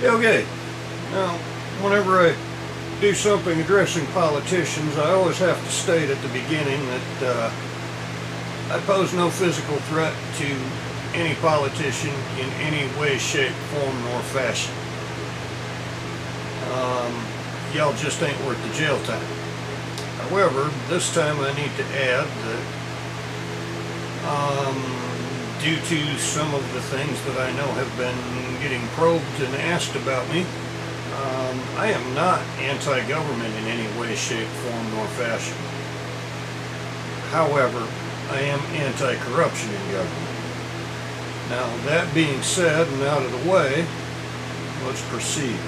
Okay, now whenever I do something addressing politicians, I always have to state at the beginning that I pose no physical threat to any politician in any way, shape, form, nor fashion. Y'all just ain't worth the jail time. However, this time I need to add that due to some of the things that I know have been getting probed and asked about me, I am not anti-government in any way, shape, form, nor fashion. However, I am anti-corruption in government. Now, that being said and out of the way, let's proceed.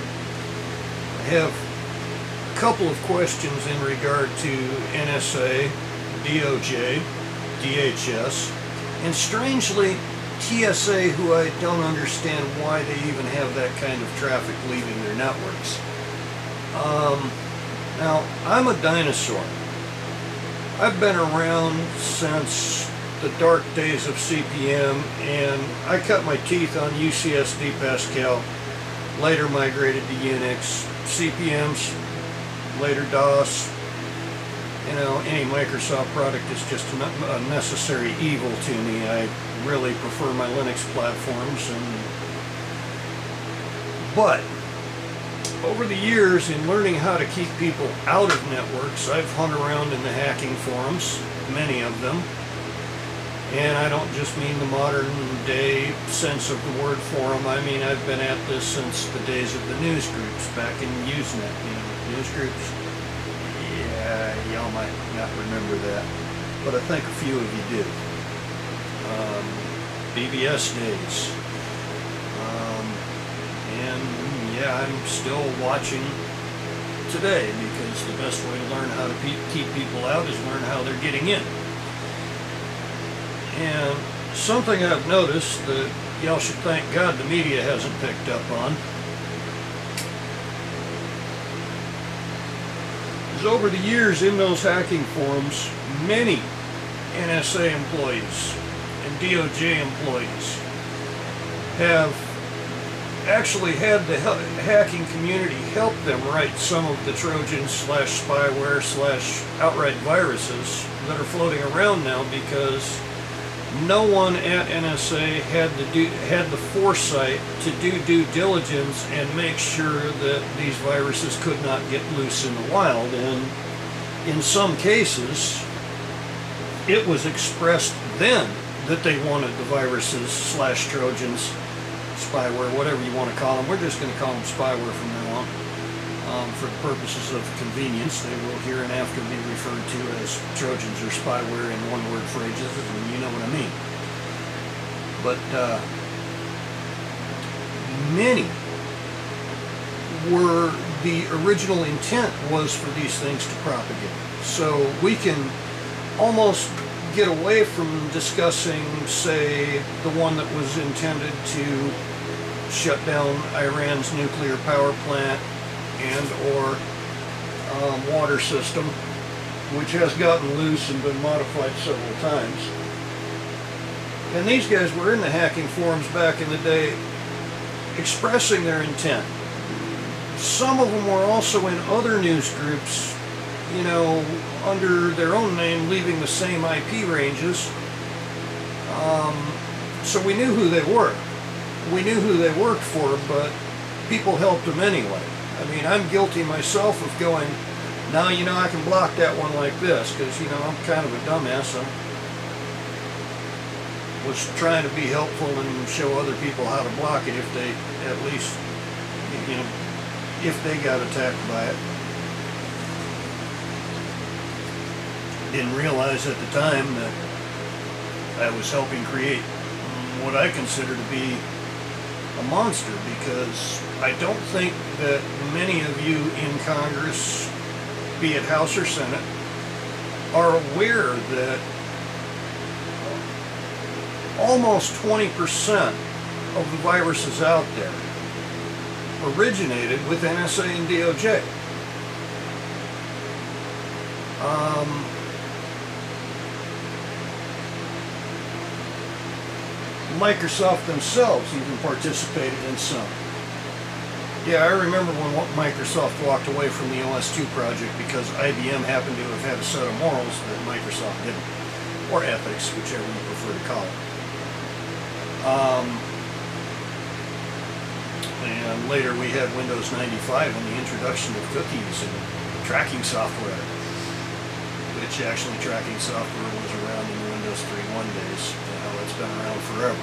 I have a couple of questions in regard to NSA, DOJ, DHS, and strangely, TSA, who I don't understand why they even have that kind of traffic leaving their networks. Now, I'm a dinosaur. I've been around since the dark days of CPM, and I cut my teeth on UCSD Pascal, later migrated to Unix, CPMs, later DOS. You know, any Microsoft product is just a necessary evil to me. I really prefer my Linux platforms. But over the years, in learning how to keep people out of networks, I've hung around in the hacking forums, many of them. And I don't just mean the modern day sense of the word forum. I mean, I've been at this since the days of the news groups back in Usenet. You know, news groups. Yeah, y'all might not remember that, but I think a few of you do. BBS days. And yeah, I'm still watching today because the best way to learn how to keep people out is learn how they're getting in. And something I've noticed that y'all should thank God the media hasn't picked up on is over the years in those hacking forums, many NSA employees and DOJ employees have actually had the hacking community help them write some of the Trojans / spyware / outright viruses that are floating around now, because no one at NSA had the foresight to do due diligence and make sure that these viruses could not get loose in the wild. And in some cases, it was expressed then that they wanted the viruses / Trojans, spyware, whatever you want to call them. We're just going to call them spyware from now on. For the purposes of convenience, they will hereinafter be referred to as Trojans or spyware in one-word phrases, and you know what I mean. But many were, the original intent was for these things to propagate. So we can almost get away from discussing, say, the one that was intended to shut down Iran's nuclear power plant and or water system, which has gotten loose and been modified several times. And these guys were in the hacking forums back in the day expressing their intent. Some of them were also in other news groups, you know, under their own name, leaving the same IP ranges. So we knew who they were. We knew who they worked for, but people helped them anyway. I mean, I'm guilty myself of going, now, you know, I can block that one like this, because, you know, I'm kind of a dumbass. I was trying to be helpful and show other people how to block it if they, at least, you know, if they got attacked by it. Didn't realize at the time that I was helping create what I consider to be a monster, because I don't think that many of you in Congress, be it House or Senate, are aware that almost 20% of the viruses out there originated with NSA and DOJ. Microsoft themselves even participated in some. Yeah, I remember when Microsoft walked away from the OS2 project because IBM happened to have had a set of morals that Microsoft didn't, or ethics, whichever you prefer to call it. And later we had Windows 95 and the introduction of cookies and tracking software, which actually tracking software was around in the Windows 3.1 days. You know, it's been around forever.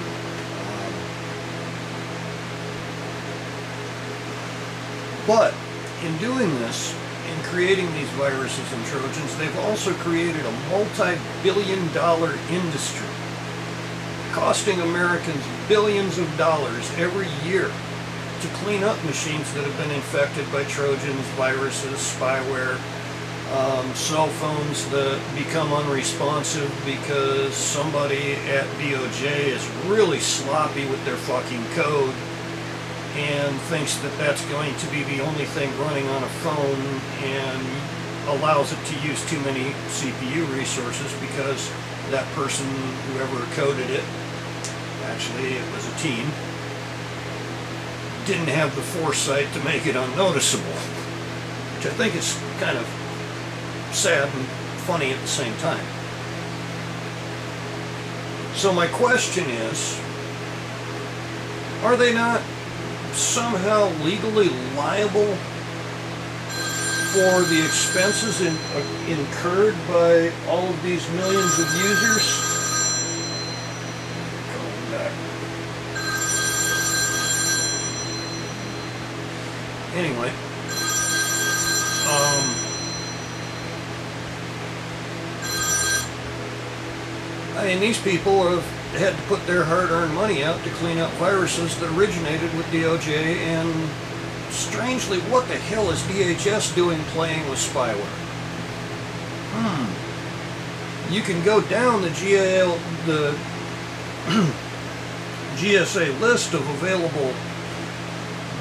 But in doing this, in creating these viruses and Trojans, they've also created a multi-billion-dollar industry, costing Americans billions of dollars every year to clean up machines that have been infected by Trojans, viruses, spyware, cell phones that become unresponsive because somebody at DOJ is really sloppy with their fucking code and thinks that that's going to be the only thing running on a phone and allows it to use too many CPU resources because that person, whoever coded it, actually it was a teen, didn't have the foresight to make it unnoticeable, which I think is kind of sad and funny at the same time. So my question is, are they not somehow legally liable for the expenses incurred by all of these millions of users? Going back. Anyway, I mean, these people have had to put their hard-earned money out to clean up viruses that originated with DOJ, and strangely, what the hell is DHS doing playing with spyware? You can go down the GSA list of available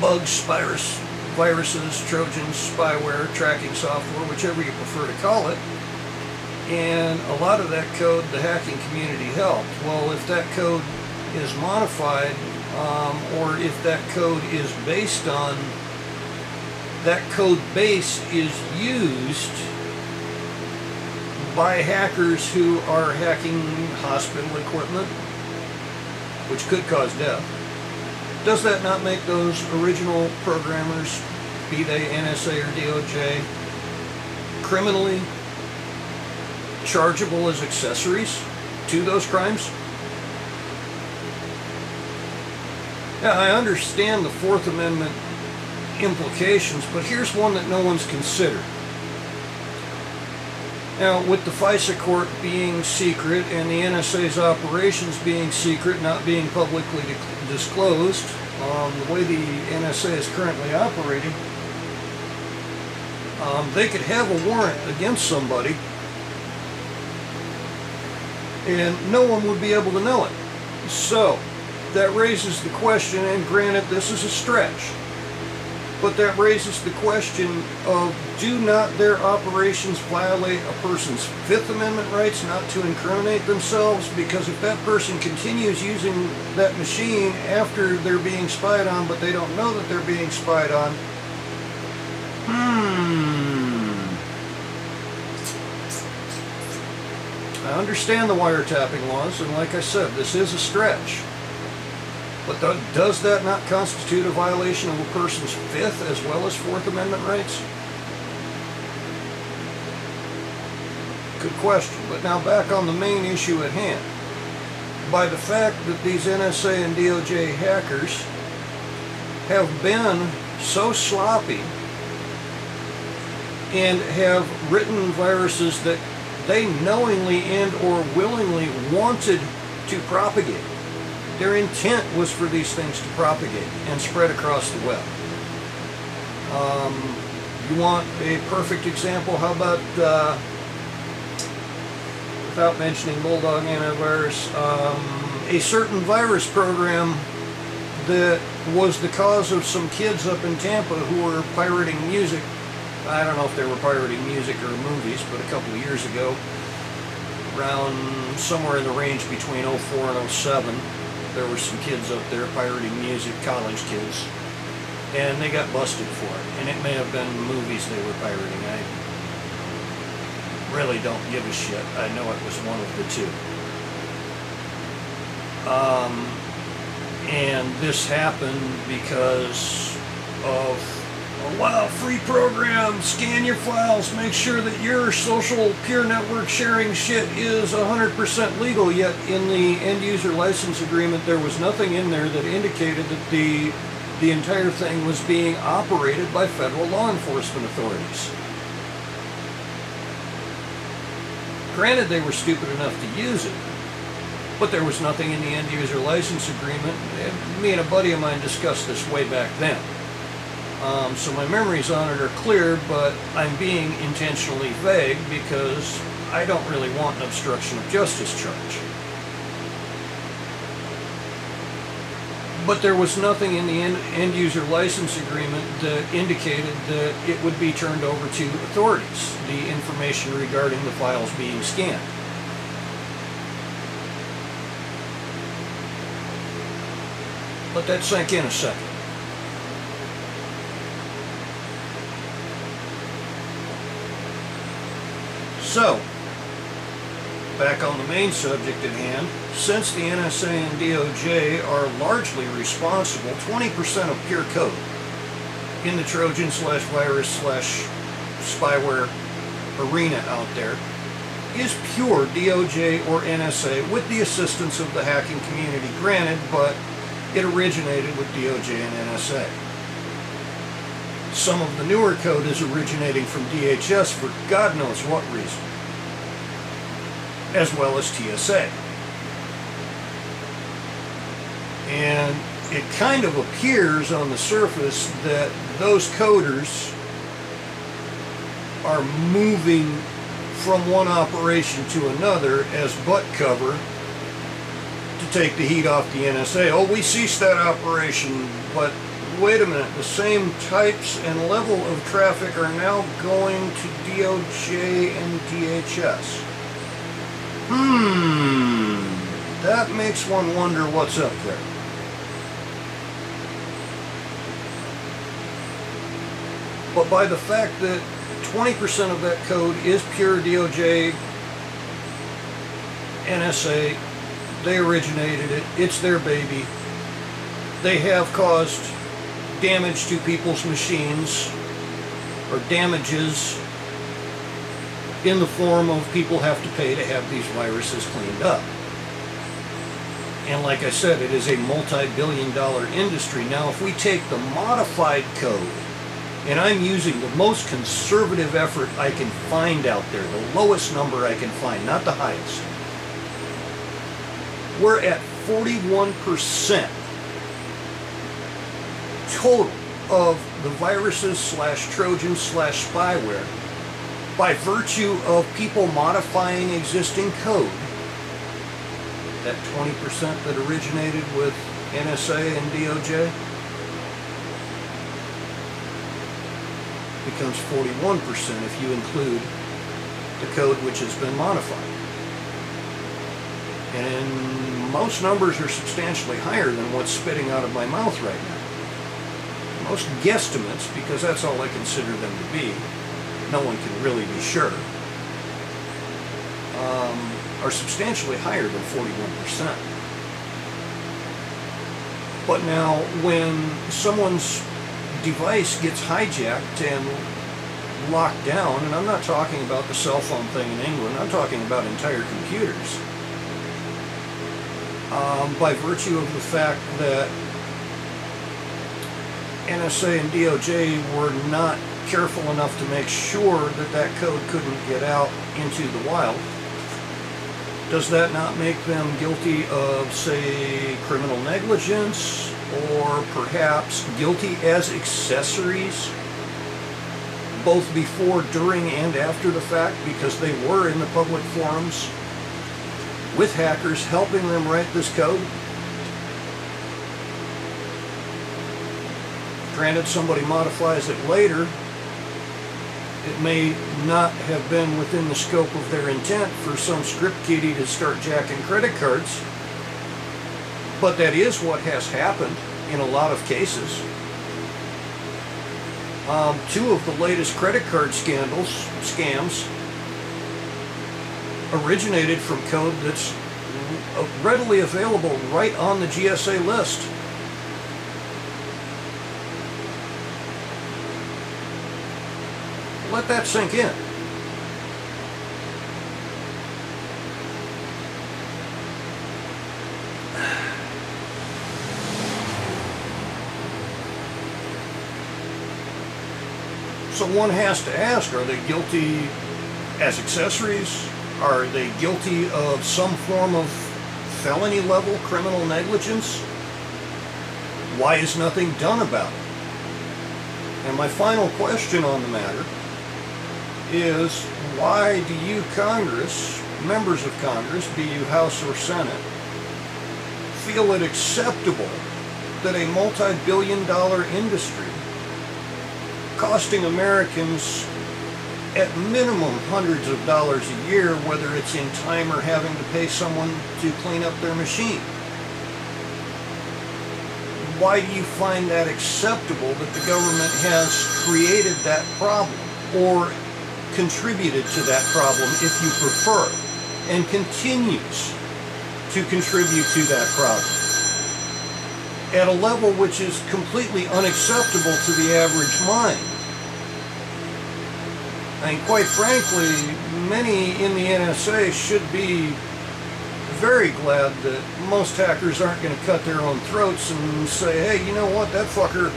bugs, viruses, Trojans, spyware, tracking software, whichever you prefer to call it. And a lot of that code the hacking community helped. Well, if that code is modified, or if that code is based on, that code base is used by hackers who are hacking hospital equipment, which could cause death, does that not make those original programmers, be they NSA or DOJ, criminally chargeable as accessories to those crimes? Yeah, I understand the Fourth Amendment implications, but here's one that no one's considered. Now, with the FISA court being secret and the NSA's operations being secret, not being publicly disclosed, the way the NSA is currently operating, they could have a warrant against somebody and no one would be able to know it. So, that raises the question, and granted this is a stretch, but that raises the question of, do not their operations violate a person's Fifth Amendment rights not to incriminate themselves? Because if that person continues using that machine after they're being spied on, but they don't know that they're being spied on, I understand the wiretapping laws, and like I said, this is a stretch. But does that not constitute a violation of a person's Fifth as well as Fourth Amendment rights? Good question. But now back on the main issue at hand. By the fact that these NSA and DOJ hackers have been so sloppy and have written viruses that they knowingly and or willingly wanted to propagate. Their intent was for these things to propagate and spread across the web. You want a perfect example? How about, without mentioning Bulldog Antivirus, a certain virus program that was the cause of some kids up in Tampa who were pirating music. I don't know if they were pirating music or movies, but a couple of years ago, around somewhere in the range between 04 and 07, there were some kids up there pirating music, college kids. and they got busted for it. And it may have been movies they were pirating. I really don't give a shit. I know it was one of the two. And this happened because of, oh, wow, free program, scan your files, make sure that your social peer network sharing shit is 100% legal. Yet in the end user license agreement, there was nothing in there that indicated that the entire thing was being operated by federal law enforcement authorities. Granted, they were stupid enough to use it, but there was nothing in the end user license agreement. Me and a buddy of mine discussed this way back then. So my memories on it are clear, but I'm being intentionally vague because I don't really want an obstruction of justice charge. But there was nothing in the end user license agreement that indicated that it would be turned over to authorities, the information regarding the files being scanned. Let that sink in a second. So, back on the main subject at hand, since the NSA and DOJ are largely responsible, 20% of pure code in the Trojan /virus /spyware arena out there is pure DOJ or NSA with the assistance of the hacking community, granted, but it originated with DOJ and NSA. Some of the newer code is originating from DHS for God knows what reason, as well as TSA. And it kind of appears on the surface that those coders are moving from one operation to another as butt cover to take the heat off the NSA. Oh, we ceased that operation, but wait a minute, the same types and level of traffic are now going to DOJ and DHS. That makes one wonder what's up there. But by the fact that 20% of that code is pure DOJ, NSA, they originated it, it's their baby, they have caused damage to people's machines, or damages in the form of people have to pay to have these viruses cleaned up. And like I said, it is a multi-billion-dollar industry. Now, if we take the modified code, and I'm using the most conservative effort I can find out there, the lowest number I can find, not the highest, we're at 41% total of the viruses /Trojans /spyware by virtue of people modifying existing code. That 20% that originated with NSA and DOJ becomes 41% if you include the code which has been modified. And most numbers are substantially higher than what's spitting out of my mouth right now. Most guesstimates, because that's all I consider them to be, no one can really be sure, are substantially higher than 41%. But now, when someone's device gets hijacked and locked down, and I'm not talking about the cell phone thing in England, I'm talking about entire computers, by virtue of the fact that NSA and DOJ were not careful enough to make sure that that code couldn't get out into the wild, does that not make them guilty of, say, criminal negligence, or perhaps guilty as accessories, both before, during, and after the fact, because they were in the public forums with hackers helping them write this code? Granted, somebody modifies it later, it may not have been within the scope of their intent for some script kiddie to start jacking credit cards, but that is what has happened in a lot of cases. Two of the latest credit card scams, originated from code that's readily available right on the GSA list. Let that sink in. So one has to ask, are they guilty as accessories? Are they guilty of some form of felony level criminal negligence? Why is nothing done about it? And my final question on the matter is, why do you Congress, members of Congress, be you House or Senate, feel it acceptable that a multi-billion-dollar industry costing Americans at minimum hundreds of dollars a year, whether it's in time or having to pay someone to clean up their machine? Why do you find that acceptable that the government has created that problem, or contributed to that problem, if you prefer, and continues to contribute to that problem at a level which is completely unacceptable to the average mind? I mean, quite frankly, many in the NSA should be very glad that most hackers aren't going to cut their own throats and say, hey, you know what, that fucker,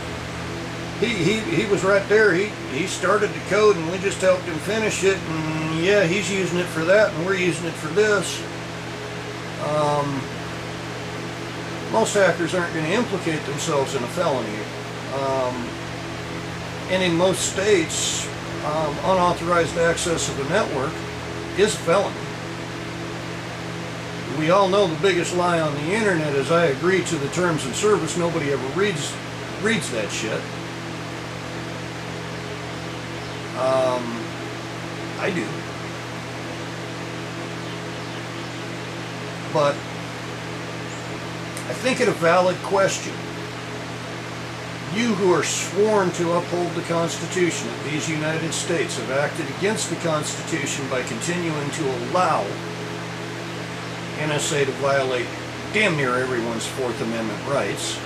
he was right there, he started the code and we just helped him finish it, and yeah, he's using it for that and we're using it for this. Most hackers aren't going to implicate themselves in a felony. And in most states, unauthorized access of the network is a felony. We all know the biggest lie on the internet is, I agree to the terms of service. Nobody ever reads that shit. I do. But I think it a valid question. You who are sworn to uphold the Constitution of these United States have acted against the Constitution by continuing to allow NSA to violate damn near everyone's Fourth Amendment rights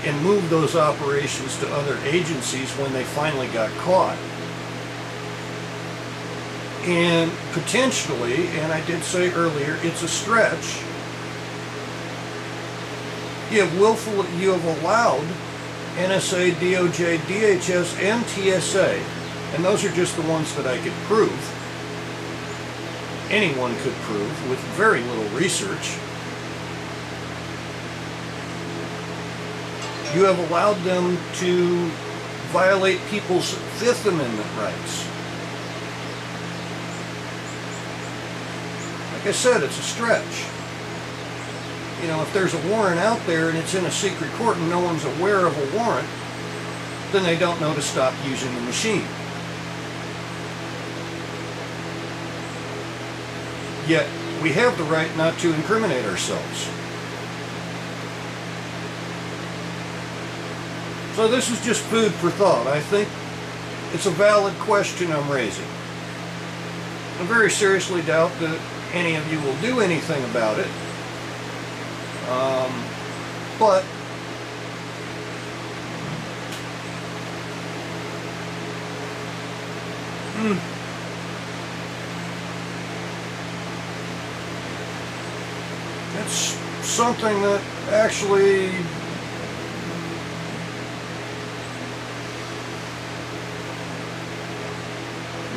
and move those operations to other agencies when they finally got caught. And potentially, and I did say earlier, it's a stretch, you have allowed NSA, DOJ, DHS, and TSA, and those are just the ones that I could prove, anyone could prove with very little research. You have allowed them to violate people's Fifth Amendment rights. Like I said, it's a stretch. You know, if there's a warrant out there and it's in a secret court and no one's aware of a warrant, then they don't know to stop using the machine. Yet, we have the right not to incriminate ourselves. So this is just food for thought. I think it's a valid question I'm raising. I very seriously doubt that any of you will do anything about it. But it's something that actually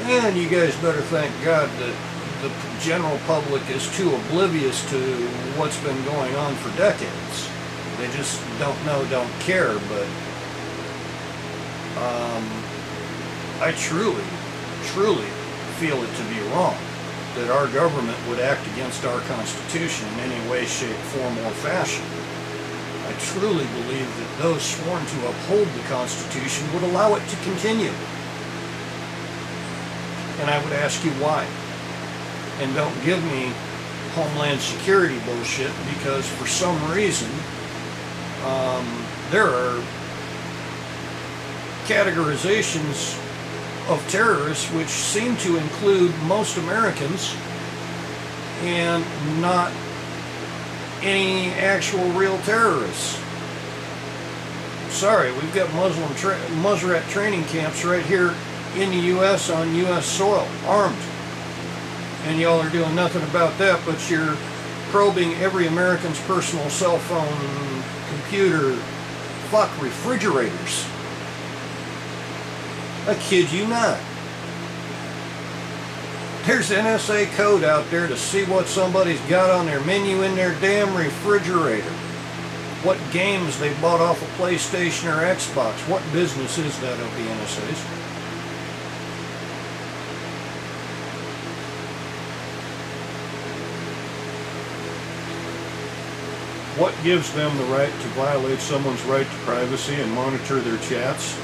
man, you guys better thank God that the general public is too oblivious to what's been going on for decades. They just don't know, don't care, but I truly feel it to be wrong that our government would act against our Constitution in any way, shape, form, or fashion. I truly believe that those sworn to uphold the Constitution would allow it to continue. And I would ask you why. And don't give me Homeland Security bullshit, because for some reason there are categorizations of terrorists which seem to include most Americans and not any actual real terrorists. Sorry, we've got Muslim training camps right here in the U.S. on U.S. soil, armed. And y'all are doing nothing about that, but you're probing every American's personal cell phone, computer, refrigerators. I kid you not. There's NSA code out there to see what somebody's got on their menu in their damn refrigerator. What games they bought off of PlayStation or Xbox. What business is that of the NSA's? What gives them the right to violate someone's right to privacy and monitor their chats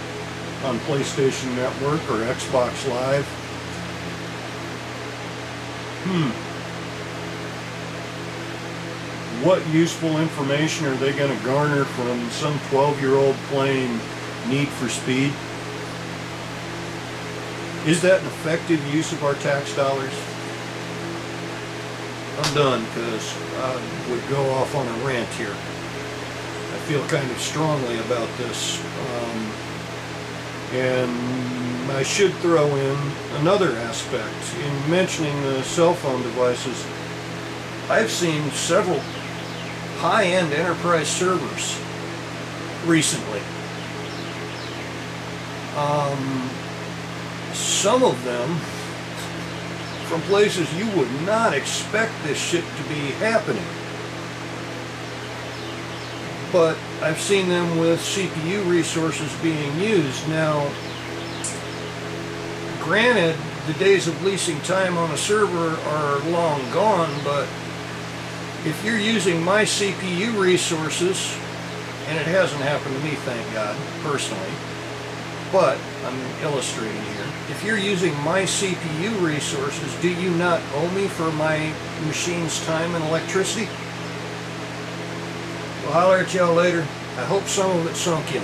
on PlayStation Network or Xbox Live? What useful information are they going to garner from some 12-year-old playing Need for Speed? Is that an effective use of our tax dollars? I'm done, because I would go off on a rant here. I feel kind of strongly about this. And I should throw in another aspect. In mentioning the cell phone devices, I've seen several high-end enterprise servers recently. Some of them from places you would not expect this shit to be happening. But I've seen them with CPU resources being used. Now, granted, the days of leasing time on a server are long gone, but if you're using my CPU resources, and it hasn't happened to me, thank God, personally, but I'm illustrating here. If you're using my CPU resources, do you not owe me for my machine's time and electricity? Well, holler at y'all later. I hope some of it sunk in.